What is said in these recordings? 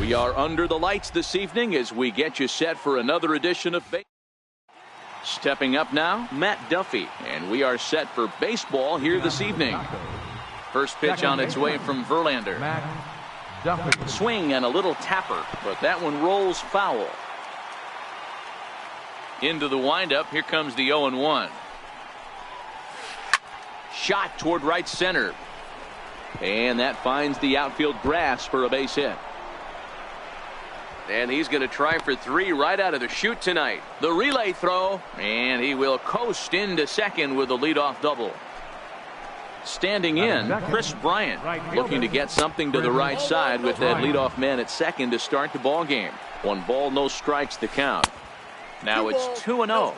We are under the lights this evening as we get you set for another edition of baseball. Stepping up now, Matt Duffy, and we are set for baseball here this evening. First pitch on its way from Verlander. Swing and a little tapper, but that one rolls foul. Into the windup, here comes the 0-1. Shot toward right center. And that finds the outfield grass for a base hit. And he's going to try for 3 right out of the chute tonight. The relay throw, and he will coast into second with a leadoff double. Standing in, Chris Bryant, looking to get something to the right side with that leadoff man at second to start the ball game. 1 ball, no strikes to count. Now it's 2-0.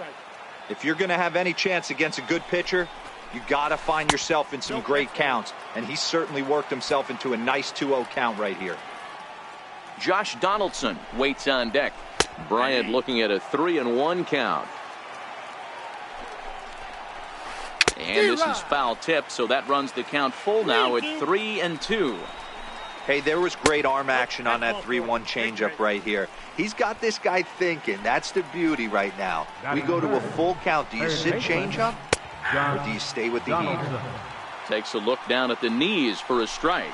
If you're going to have any chance against a good pitcher, you got to find yourself in some great counts, and he certainly worked himself into a nice 2-0 count right here. Josh Donaldson waits on deck. Bryant looking at a 3-1 count. And this is foul tip, so that runs the count full now at 3-2. Hey, there was great arm action on that 3-1 changeup right here. He's got this guy thinking. That's the beauty right now. We go to a full count. Do you sit changeup, or do you stay with the heater? Takes a look down at the knees for a strike.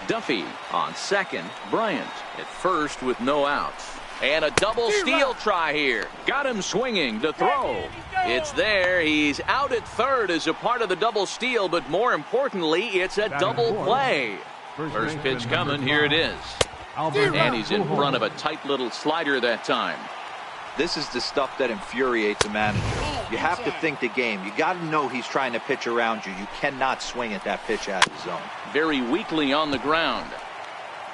Duffy on second. Bryant at first with no outs. And a double steal try here. Got him swinging. The throw. It's there. He's out at third as a part of the double steal, but more importantly, it's a double play. First pitch coming. Here it is. And he's in front of a tight little slider that time. This is the stuff that infuriates a manager. You have to think the game. You got to know he's trying to pitch around you. You cannot swing at that pitch out of the zone. Very weakly on the ground.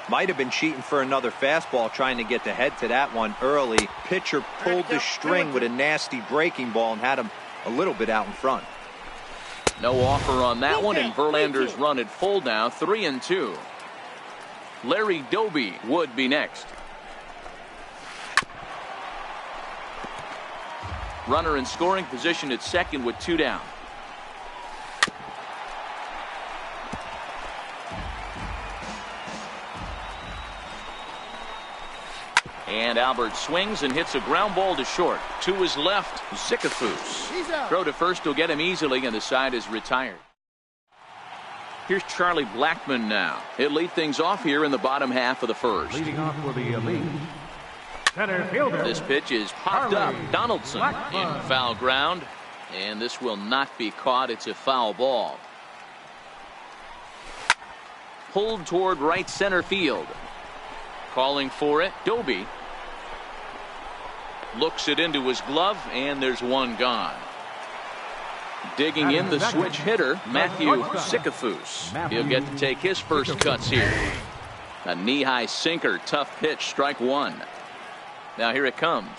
Might have been cheating for another fastball, trying to get the head to that one early. Pitcher pulled the string with a nasty breaking ball and had him a little bit out in front. No offer on that one, and Verlander's run at full now, 3-2. Larry Doby would be next. Runner in scoring position at second with 2 down. And Albert swings and hits a ground ball to short. To his left, Zickafoose. Throw to first will get him easily, and the side is retired. Here's Charlie Blackmon now. He'll lead things off here in the bottom half of the first. Leading off for the elite center fielder. This pitch is popped up. Donaldson in foul ground, and this will not be caught. It's a foul ball. Pulled toward right center field. Calling for it, Doby. Looks it into his glove, and there's one gone. Digging in the switch hitter, Matthew Zickafoose. He'll get to take his first cuts here. A knee-high sinker, tough pitch, strike 1. Now here it comes.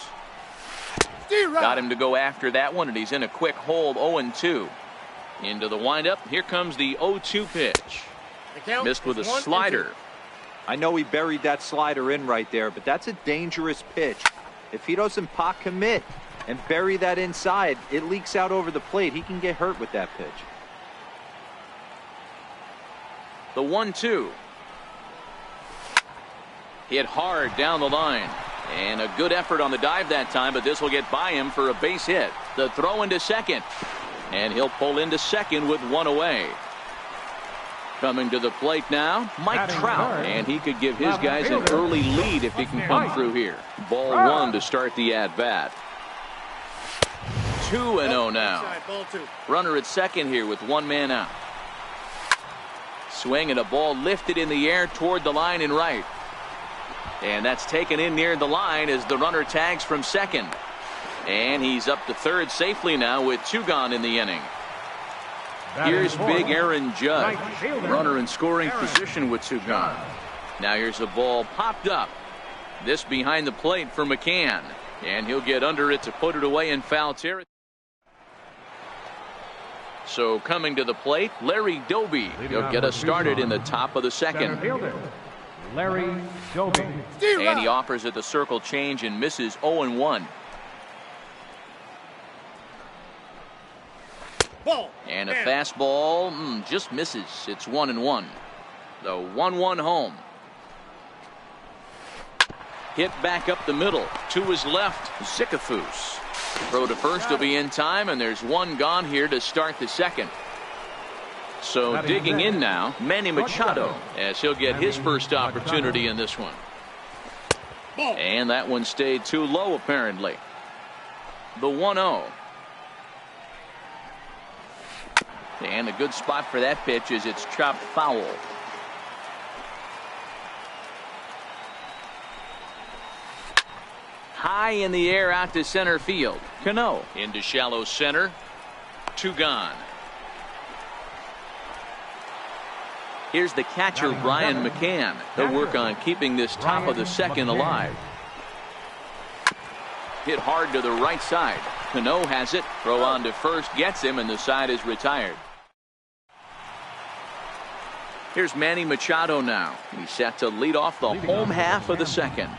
Got him to go after that one, and he's in a quick hold, 0-2. Into the windup, here comes the 0-2 pitch. Missed with a slider. I know he buried that slider in right there, but that's a dangerous pitch. If he doesn't pot commit and bury that inside, it leaks out over the plate. He can get hurt with that pitch. The 1-2. Hit hard down the line. And a good effort on the dive that time, but this will get by him for a base hit. The throw into second. And he'll pull into second with 1 away. Coming to the plate now, Mike Trout, and he could give his guys an early lead if he can come through here. Ball 1 to start the at-bat. 2-0 now. Runner at second here with 1 man out. Swing and a ball lifted in the air toward the line and right. And that's taken in near the line as the runner tags from second. And he's up to third safely now with 2 gone in the inning. Here's big Aaron Judge. Runner in scoring position with 2 gone. Now here's a ball popped up. This behind the plate for McCann. And he'll get under it to put it away in foul territory. So coming to the plate, Larry Doby. He'll get us started in the top of the second. Larry Doby. And he offers at the circle change and misses 0-1. And a fastball just misses. It's 1-1. The 1-1 home. Hit back up the middle. To his left, Sikafus. Throw to first will be in time, and there's one gone here to start the second. So digging in now, Manny Machado, as he'll get his first opportunity in this one. And that one stayed too low, apparently. The 1-0. And a good spot for that pitch is it's chopped foul. High in the air out to center field. Cano into shallow center. 2 gone. Here's the catcher, Ryan McCann. He'll work on keeping this top of the second alive. Hit hard to the right side. Cano has it. Throw on to first. Gets him, and the side is retired. Here's Manny Machado now. He's set to lead off the home half of the second.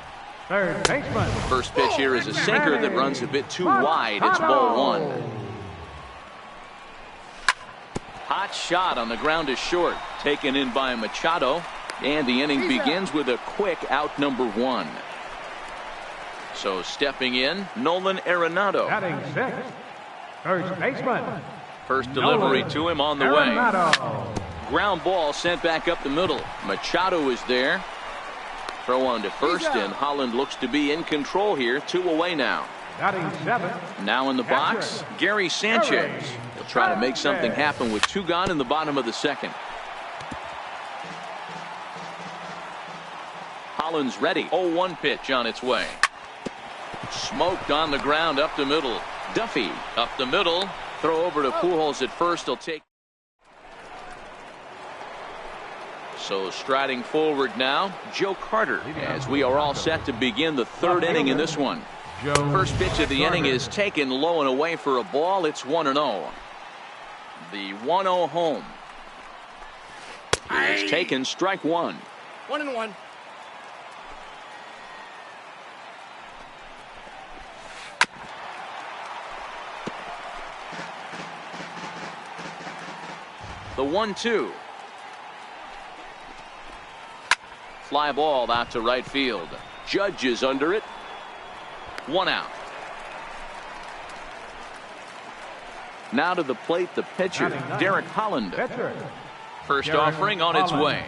Third baseman. First pitch here is a sinker that runs a bit too wide. It's ball 1. Hot shot on the ground is short. Taken in by Machado. And the inning begins with a quick out, number 1. So stepping in, Nolan Arenado. Batting 6th. First baseman. First delivery to him on the way. Ground ball sent back up the middle. Machado is there. Throw on to first, and Holland looks to be in control here. 2 away now. Batting 7th. Now in the box, Gary Sanchez. He'll try to make something happen with 2 gone in the bottom of the second. Holland's ready. 0-1 pitch on its way. Smoked on the ground up the middle. Duffy up the middle. Throw over to Pujols at first. He'll take. So striding forward now, Joe Carter, as we are all set to begin the 3rd inning in this one. First pitch of the inning is taken low and away for a ball. It's 1-0. The 1-0 home is taken, strike 1. 1-1. The 1-2. Fly ball out to right field. Judge is under it. 1 out. Now to the plate, the pitcher, Derek Holland. First offering on its way.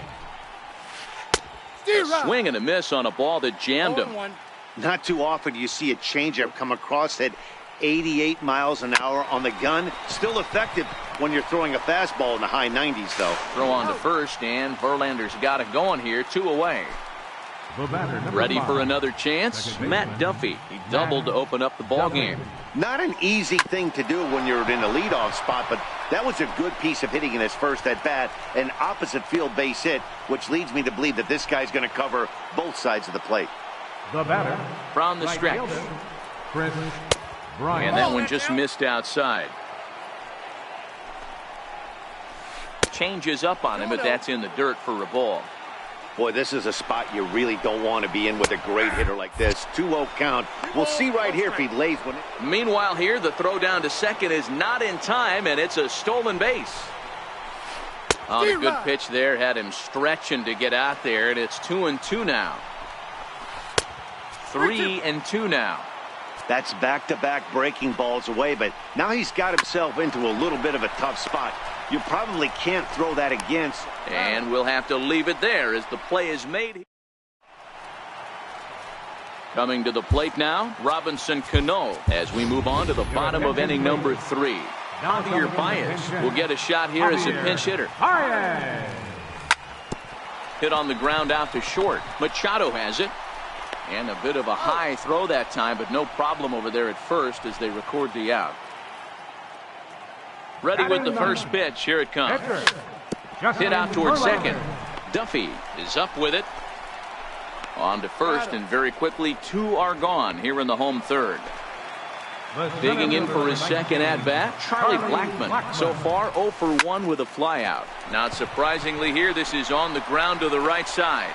A swing and a miss on a ball that jammed him. Not too often you see a changeup come across at 88 miles an hour on the gun. Still effective when you're throwing a fastball in the high 90s, though. Throw on to first, and Verlander's got it going here. 2 away. Ready for another chance? Matt Duffy. He doubled to open up the ball game. Not an easy thing to do when you're in a leadoff spot, but that was a good piece of hitting in his first at bat. An opposite field base hit, which leads me to believe that this guy's going to cover both sides of the plate. The batter from the stretch. And that one just missed outside. Changes up on him, but that's in the dirt for a ball. Boy, this is a spot you really don't want to be in with a great hitter like this. 2-0 count. We'll see right here if he lays one. Meanwhile here, the throw down to second is not in time, and it's a stolen base. On a good pitch there, had him stretching to get out there, and it's 2-2 now. 3-2 now. That's back-to-back breaking balls away, but now he's got himself into a little bit of a tough spot. You probably can't throw that against. And we'll have to leave it there as the play is made. Coming to the plate now, Robinson Cano, as we move on to the bottom of inning number 3. Javier Baez will get a shot here as a pinch hitter. Hit on the ground out to short. Machado has it. And a bit of a high throw that time, but no problem over there at first as they record the out. Ready with the first pitch. Here it comes. Hit out towards second. Duffy is up with it. On to first, and very quickly 2 are gone here in the home 3rd. Digging in for his second at-bat, Charlie Blackmon. So far 0 for 1 with a flyout. Not surprisingly here, this is on the ground to the right side.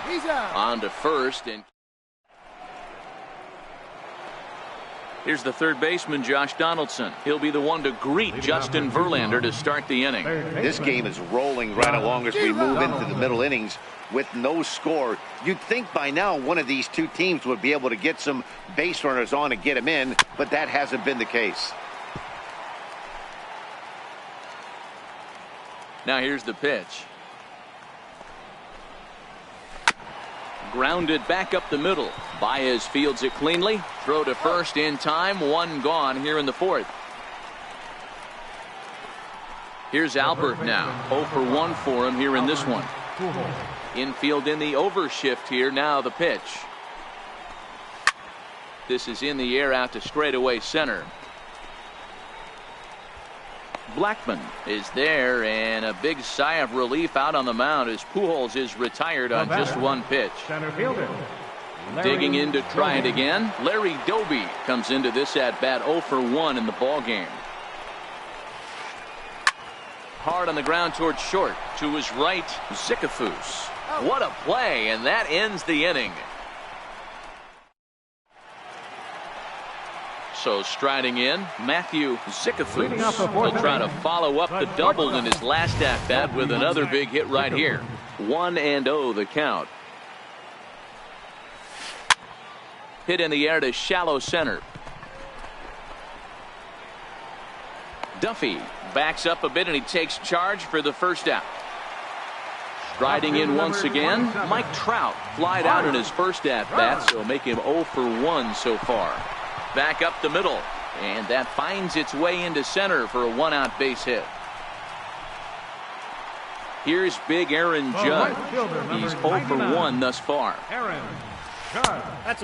On to first, and Here's the third baseman, Josh Donaldson. He'll be the one to greet Justin Verlander to start the inning. This game is rolling right along as we move into the middle innings with no score. You'd think by now one of these two teams would be able to get some base runners on and get them in, but that hasn't been the case. Now here's the pitch. Grounded back up the middle. Baez fields it cleanly. Throw to first in time. One gone here in the fourth. Here's Albert now. 0 for 1 for him here in this one. Infield in the overshift here. Now the pitch. This is in the air out to straightaway center. Blackman is there, and a big sigh of relief out on the mound as Pujols is retired on just one pitch. Center fielder. Digging in to try it again. Larry Doby comes into this at bat 0 for 1 in the ball game. Hard on the ground towards short. To his right, Zickafoose. What a play, and that ends the inning. So striding in, Matthew Zickafoose. He'll try to follow up the double in his last at-bat with another big hit right here. 1-0 the count. Hit in the air to shallow center. Duffy backs up a bit and he takes charge for the first out. Striding in once again, Mike Trout flied out in his first at-bat, so make him 0 for 1 so far. Back up the middle, and that finds its way into center for a one-out base hit. Here's big Aaron Judge. He's 0 for 1 thus far.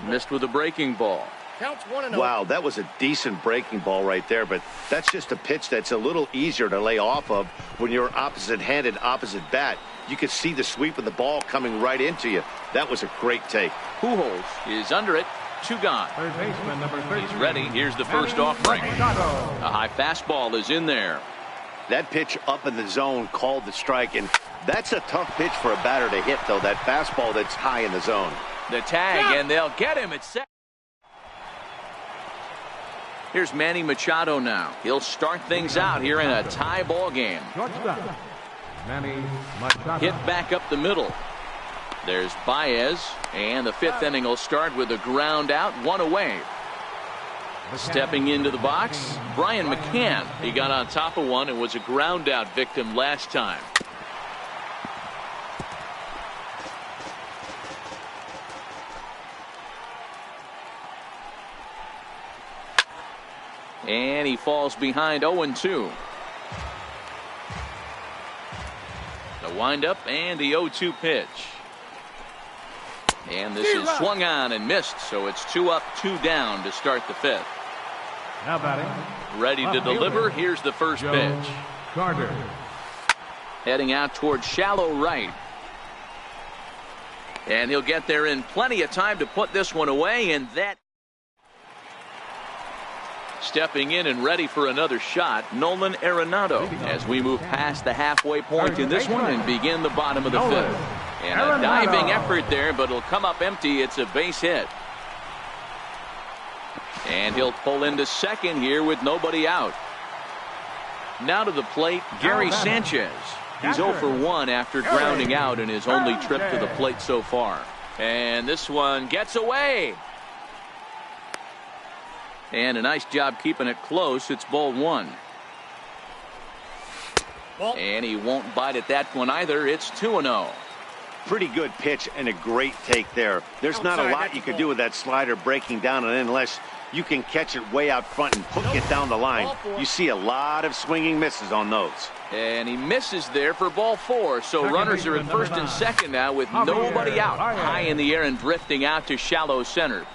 Missed with a breaking ball. Wow, that was a decent breaking ball right there, but that's just a pitch that's a little easier to lay off of when you're opposite-handed, opposite bat. You could see the sweep of the ball coming right into you. That was a great take. Pujols is under it. 2 gone. Third baseman, number 13. He's ready. Here's the first offering. A high fastball is in there. That pitch up in the zone called the strike, and that's a tough pitch for a batter to hit, though, that fastball that's high in the zone. The tag, and they'll get him at second. Here's Manny Machado now. He'll start things out here in a tie ball game. Hit back up the middle. There's Baez, and the 5th inning will start with a ground out, 1 away. Stepping into the box, Brian McCann. He got on top of one and was a ground out victim last time. And he falls behind 0-2. The windup and the 0-2 pitch. And this is swung on and missed, so it's 2 up, 2 down to start the 5th. Now batting. Ready to deliver. Here's the first pitch. Carter. Heading out towards shallow right. And he'll get there in plenty of time to put this one away, and that. Stepping in and ready for another shot, Nolan Arenado, as we move past the halfway point in this one and begin the bottom of the 5th. And a diving effort there, but it'll come up empty. It's a base hit. And he'll pull into second here with nobody out. Now to the plate, Gary Sanchez. He's 0 for 1 after grounding out in his only trip to the plate so far. And this one gets away. And a nice job keeping it close. It's ball 1. And he won't bite at that one either. It's 2-0. Pretty good pitch and a great take there. There's not a lot you could do with that slider breaking down and in unless you can catch it way out front and hook it down the line. You see a lot of swinging misses on those. And he misses there for ball 4. So runners are at first and second now with nobody out. High in the air and drifting out to shallow center.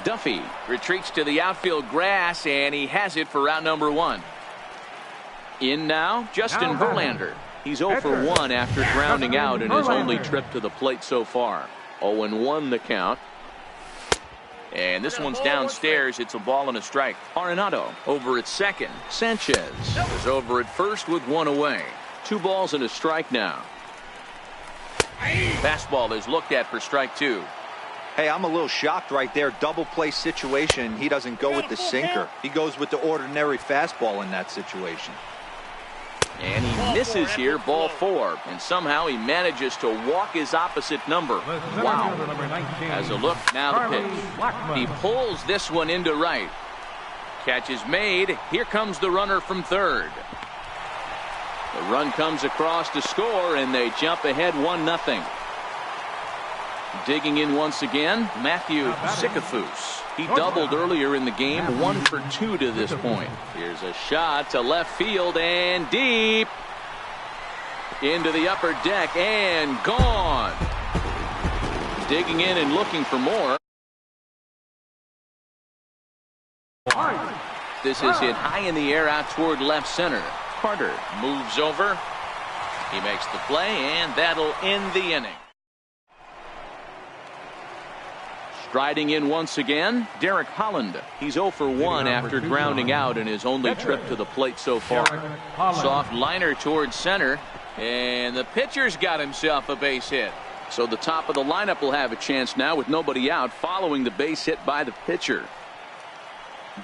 Duffy retreats to the outfield grass, and he has it for route number 1. In now, Justin Verlander. He's 0 for 1 after grounding out in his only trip to the plate so far. 0-1 the count. And this one's downstairs. It's a ball and a strike. Arenado over at second. Sanchez is over at first with 1 away. 2 balls and a strike now. Fastball is looked at for strike 2. Hey, I'm a little shocked right there. Double play situation. He doesn't go with the sinker. He goes with the ordinary fastball in that situation. And he misses here, ball 4. And somehow he manages to walk his opposite number. Wow. As a look, now the pitch. He pulls this one into right. Catch is made. Here comes the runner from third. The run comes across to score, and they jump ahead 1-0. Digging in once again, Matthew Sikafus. He doubled earlier in the game, 1 for 2 to this point. Here's a shot to left field and deep into the upper deck and gone. Digging in and looking for more. This is hit high in the air out toward left center. Carter moves over. He makes the play, and that'll end the inning. Striding in once again, Derek Holland. He's 0 for 1 after grounding out in his only trip to the plate so far. Soft liner towards center, and the pitcher's got himself a base hit. So the top of the lineup will have a chance now with nobody out following the base hit by the pitcher.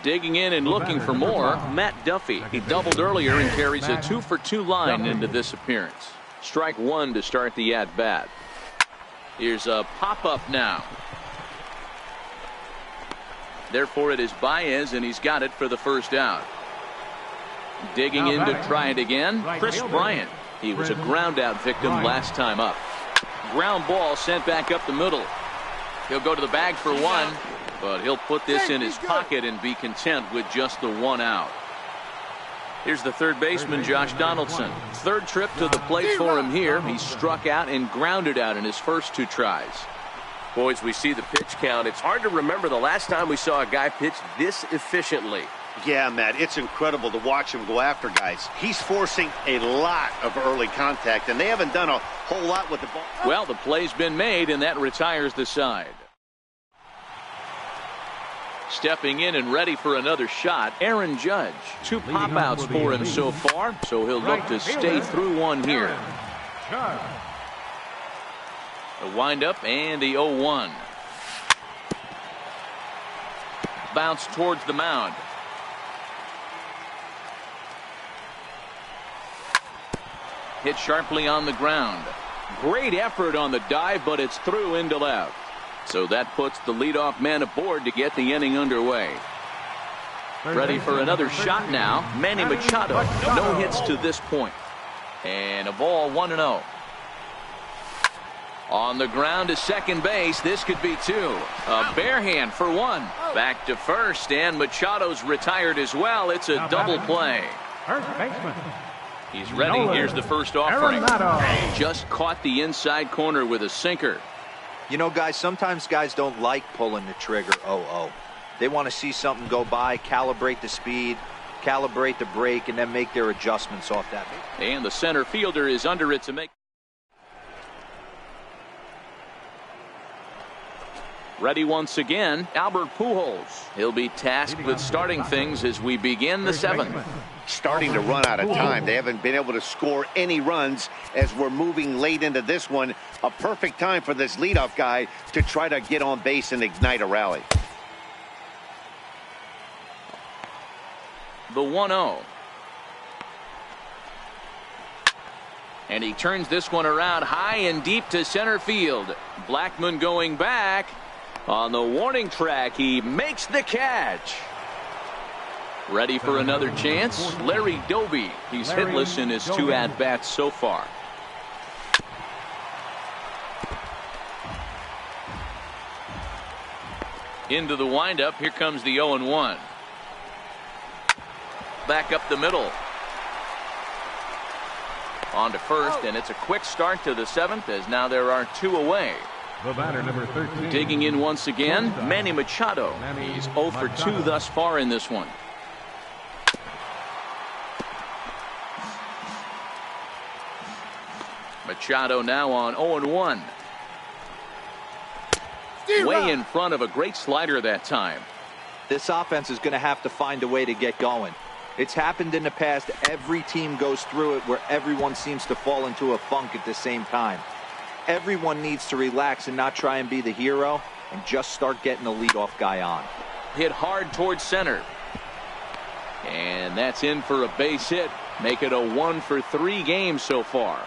Digging in and looking for more, Matt Duffy. He doubled earlier and carries a 2 for 2 line into this appearance. Strike 1 to start the at-bat. Here's a pop-up now. Therefore, it is Baez, and he's got it for the first out. Digging in to try it again, Chris Bryant. He was a ground-out victim last time up. Ground ball sent back up the middle. He'll go to the bag for 1, but he'll put this in his pocket and be content with just the 1 out. Here's the third baseman, Josh Donaldson. Third trip to the plate for him here. He struck out and grounded out in his first 2 tries. Boys, we see the pitch count. It's hard to remember the last time we saw a guy pitch this efficiently. Yeah, Matt, it's incredible to watch him go after guys. He's forcing a lot of early contact, and they haven't done a whole lot with the ball. Well, the play's been made, and that retires the side. Stepping in and ready for another shot, Aaron Judge. 2 pop-outs for him so far, so he'll look to stay through 1 here. The windup and the 0-1. Bounce towards the mound. Hit sharply on the ground. Great effort on the dive, but it's through into left. So that puts the leadoff man aboard to get the inning underway. Ready for another shot now, Manny Machado. No hits to this point. And a ball 1-0. On the ground to second base. This could be 2. A bare hand for 1. Back to first, and Machado's retired as well. It's a double play. He's ready. Here's the first offering. Just caught the inside corner with a sinker. You know, guys, sometimes guys don't like pulling the trigger 0-0. They want to see something go by, calibrate the speed, calibrate the break, and then make their adjustments off that. And the center fielder is under it to make. Ready once again, Albert Pujols. He'll be tasked with starting things as we begin the 7th. Starting to run out of time. They haven't been able to score any runs as we're moving late into this one. A perfect time for this leadoff guy to try to get on base and ignite a rally. The 1-0. And he turns this one around high and deep to center field. Blackmon going back. On the warning track, he makes the catch. Ready for another chance? Larry Doby. He's hitless in his 2 at-bats so far. Into the windup. Here comes the 0-1. Back up the middle. On to first, and it's a quick start to the 7th as now there are 2 away. The batter, number 13. Digging in once again, Manny Machado. He's 0 for 2 thus far in this one. Machado now on 0-1. Way in front of a great slider that time. This offense is going to have to find a way to get going. It's happened in the past. Every team goes through it where everyone seems to fall into a funk at the same time. Everyone needs to relax and not try and be the hero and just start getting the leadoff guy on. Hit hard towards center. And that's in for a base hit. Make it a 1-for-3 game so far.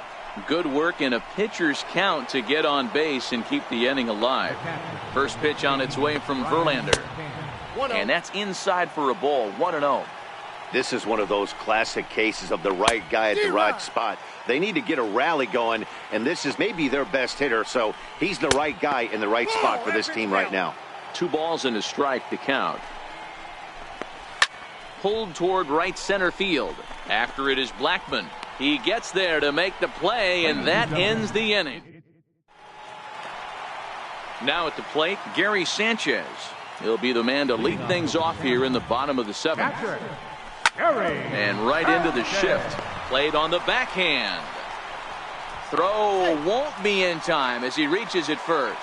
Good work in a pitcher's count to get on base and keep the inning alive. First pitch on its way from Verlander. And that's inside for a ball. 1-0. This is one of those classic cases of the right guy at the right spot. They need to get a rally going, and this is maybe their best hitter, so he's the right guy in the right spot for this team right now. 2 balls and a strike to count. Pulled toward right center field. After it is Blackmon. He gets there to make the play, and that ends the inning. Now at the plate, Gary Sanchez. He'll be the man to lead things off here in the bottom of the 7th. And right into the shift. Played on the backhand. Throw won't be in time as he reaches it first.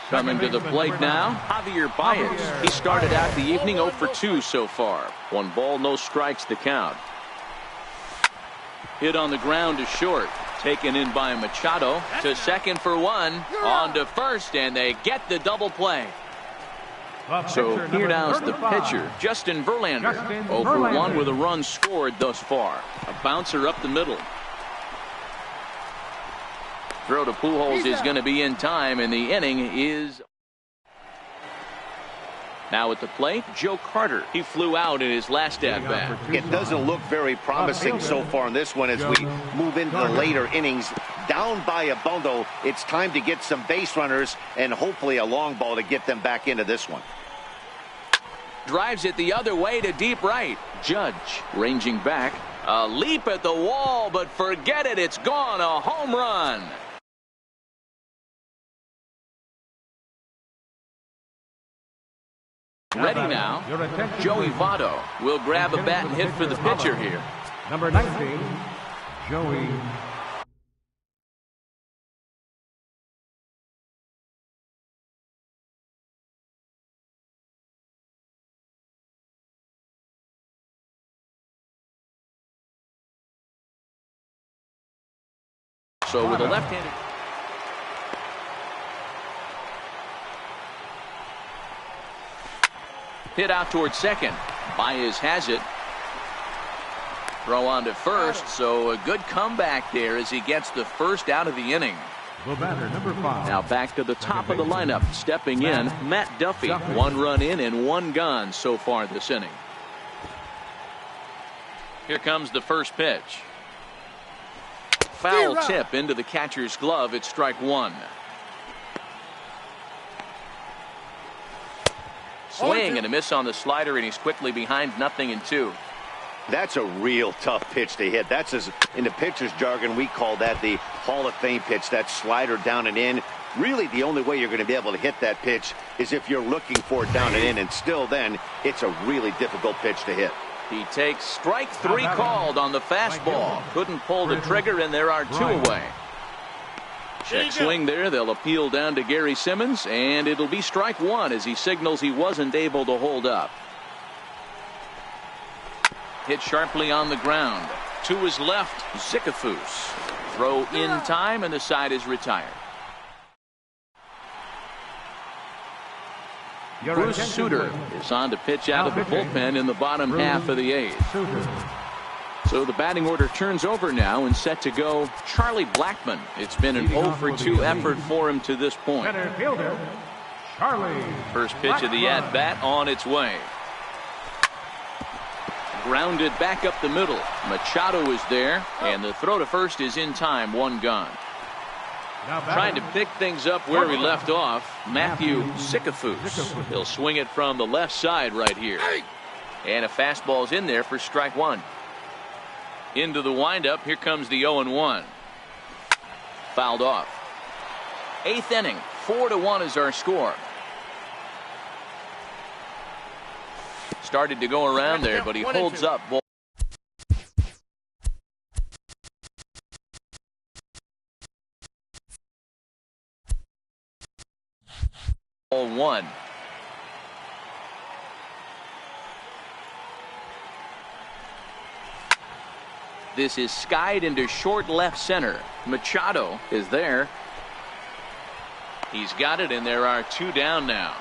Coming to the plate now, Javier Baez. He started out the evening 0 for 2 so far. 1 ball, no strikes to count. Hit on the ground to short. Taken in by Machado. To second for 1. On to first, and they get the double play. So here now's the pitcher, Justin Verlander. 0 for 1 with a run scored thus far. A bouncer up the middle. Throw to Pujols is going to be in time, and the inning is. Now at the plate, Joe Carter. He flew out in his last at-bat. It doesn't look very promising so far in this one as we move into the later innings. Down by a bundle, it's time to get some base runners and hopefully a long ball to get them back into this one. Drives it the other way to deep right. Judge ranging back. A leap at the wall, but forget it. It's gone. A home run. Ready now. Joey Votto will grab a bat and hit for the pitcher here. Number 19, Joey. So with a left-handed. Hit out towards second. Baez has it. Throw on to first, so a good comeback there as he gets the first out of the inning. The batter, number 5. Now back to the top of the lineup. Stepping in, Matt Duffy. 1 run in and 1 gone so far this inning. Here comes the first pitch. Foul tip into the catcher's glove. It's strike 1. Swing and a miss on the slider, and he's quickly behind 0-2. That's a real tough pitch to hit. That's, as in the pitcher's jargon, we call that the Hall of Fame pitch. That slider down and in. Really, the only way you're going to be able to hit that pitch is if you're looking for it down and in, and still then, it's a really difficult pitch to hit. He takes strike 3 called on the fastball. Couldn't pull the trigger, and there are 2 away. Check swing there. They'll appeal down to Gary Simmons, and it'll be strike 1 as he signals he wasn't able to hold up. Hit sharply on the ground. To his left, Zickafoose. Throw in time, and the side is retired. Bruce Sutter is on to pitch out of the bullpen in the bottom half of the 8th. So the batting order turns over now and set to go Charlie Blackmon. It's been an 0 for 2 effort for him to this point. First pitch of the at-bat on its way. Grounded back up the middle. Machado is there, and the throw to first is in time. 1 gone. Trying to pick things up where we left off, Matthew Zickafoose. He'll swing it from the left side right here. And a fastball's in there for strike 1. Into the windup. Here comes the 0-1. Fouled off. 8th inning. 4-1 is our score. Started to go around there, but he holds up. Ball 1. This is skied into short left center. Machado is there. He's got it, and there are 2 down now.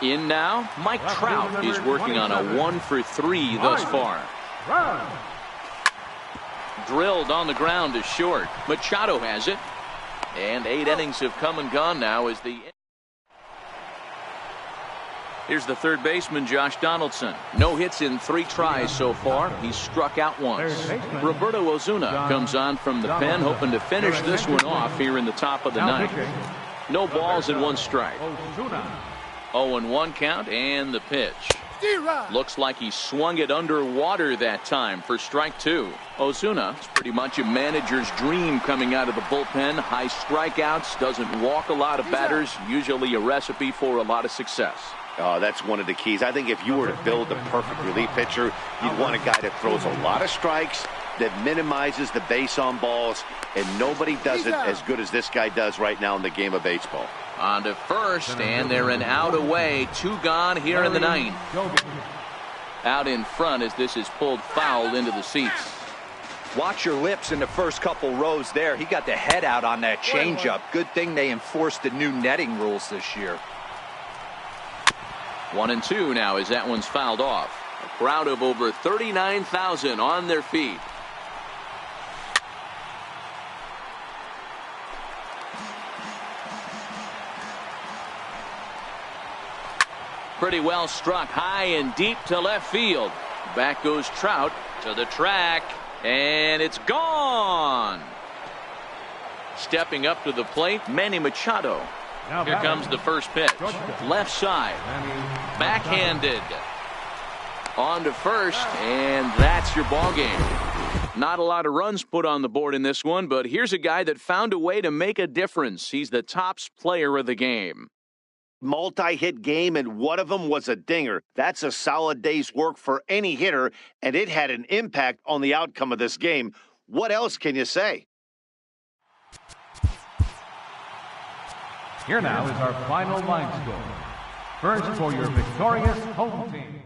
In now, Mike Trout is working on a 1-for-3 thus far. Drilled on the ground to short. Machado has it. And 8 innings have come and gone now as the... Here's the third baseman, Josh Donaldson. No hits in 3 tries so far. He's struck out once. Roberto Osuna comes on from the pen, hoping to finish this one off here in the top of the 9th. No balls and 1 strike. 0-1 count and the pitch. Looks like he swung it underwater that time for strike 2. Osuna is pretty much a manager's dream coming out of the bullpen. High strikeouts, doesn't walk a lot of batters, usually a recipe for a lot of success. Oh, that's one of the keys. I think if you were to build the perfect relief pitcher, you'd want a guy that throws a lot of strikes, that minimizes the base on balls, and nobody does it as good as this guy does right now in the game of baseball. On to first, and they're an out away. 2 gone here in the 9th. Out in front as this is pulled foul into the seats. Watch your lips in the first couple rows there. He got the head out on that changeup. Good thing they enforced the new netting rules this year. 1-2 now as that one's fouled off. A crowd of over 39,000 on their feet. Pretty well struck high and deep to left field. Back goes Trout to the track, and it's gone. Stepping up to the plate, Manny Machado. Here comes the first pitch. Left side. Backhanded. On to first, and that's your ball game. Not a lot of runs put on the board in this one, but here's a guy that found a way to make a difference. He's the tops player of the game. Multi-hit game, and one of them was a dinger. That's a solid day's work for any hitter, and it had an impact on the outcome of this game. What else can you say? Here now is our final line score. First for your victorious home team.